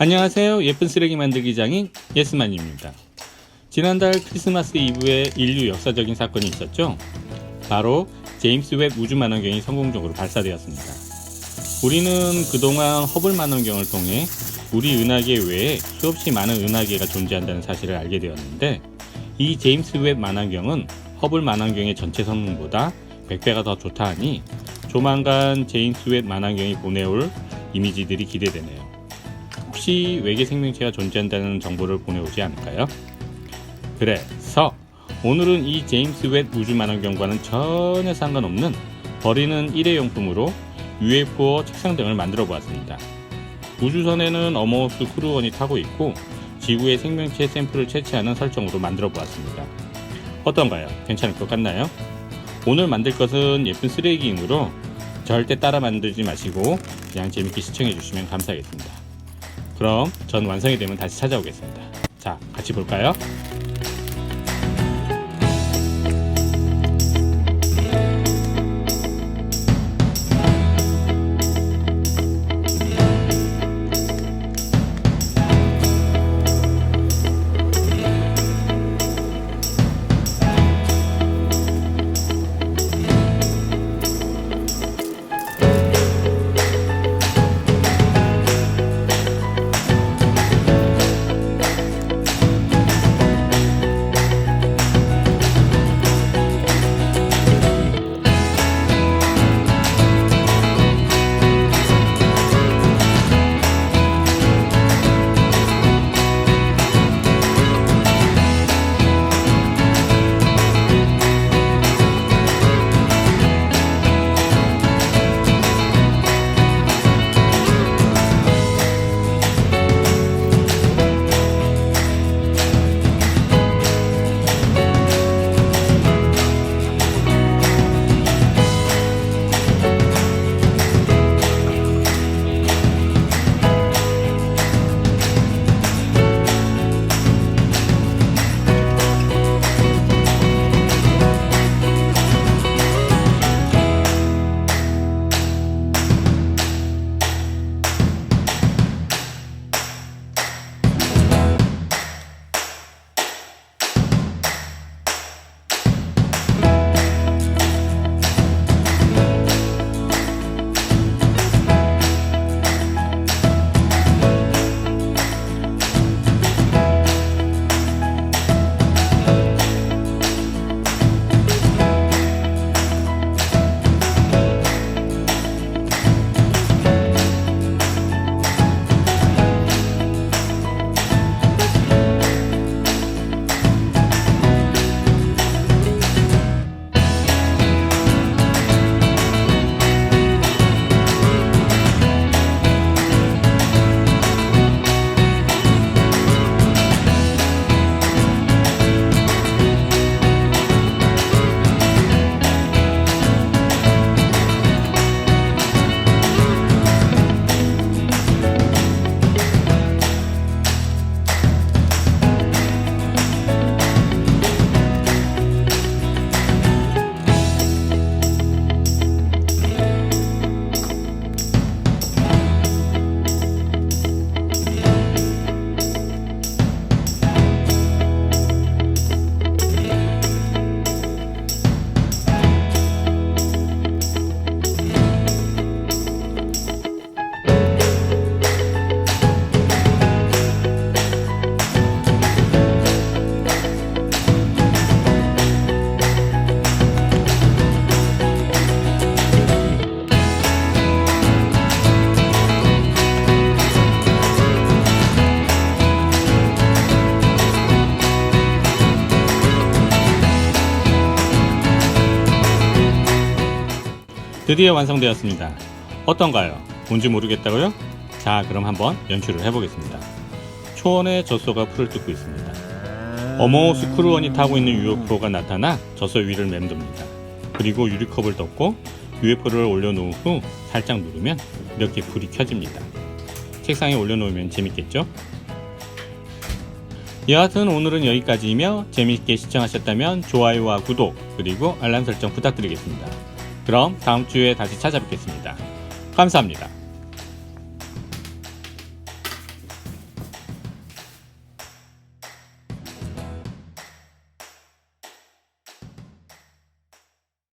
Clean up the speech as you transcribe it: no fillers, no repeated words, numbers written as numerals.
안녕하세요. 예쁜 쓰레기 만들기 장인 예스만입니다. 지난달 크리스마스 이브에 인류 역사적인 사건이 있었죠. 바로 제임스 웹 우주만원경이 성공적으로 발사되었습니다. 우리는 그동안 허블 만원경을 통해 우리 은하계 외에 수없이 많은 은하계가 존재한다는 사실을 알게 되었는데, 이 제임스 웹 만원경은 허블 만원경의 전체 성능보다 100배가 더 좋다 하니 조만간 제임스 웹 만원경이 보내올 이미지들이 기대되네요. 혹시 외계 생명체가 존재한다는 정보를 보내오지 않을까요? 그래서 오늘은 이 제임스 웹 우주만원경과는 전혀 상관없는 버리는 일회용품으로 UFO 책상 등을 만들어 보았습니다. 우주선에는 어머우스 크루원이 타고 있고 지구의 생명체 샘플을 채취하는 설정으로 만들어 보았습니다. 어떤가요? 괜찮을 것 같나요? 오늘 만들 것은 예쁜 쓰레기이므로 절대 따라 만들지 마시고 그냥 재밌게 시청해 주시면 감사하겠습니다. 그럼 전 완성이 되면 다시 찾아오겠습니다. 자, 같이 볼까요? 드디어 완성되었습니다. 어떤가요? 뭔지 모르겠다고요? 자, 그럼 한번 연출을 해보겠습니다. 초원에 젖소가 풀을 뜯고 있습니다. 어머우스 크루원이 타고 있는 UFO가 나타나 젖소 위를 맴돕니다. 그리고 유리컵을 덮고 UFO를 올려놓은 후 살짝 누르면 이렇게 불이 켜집니다. 책상에 올려놓으면 재밌겠죠? 여하튼 오늘은 여기까지이며 재밌게 시청하셨다면 좋아요와 구독 그리고 알람 설정 부탁드리겠습니다. 그럼 다음 주에 다시 찾아뵙겠습니다. 감사합니다.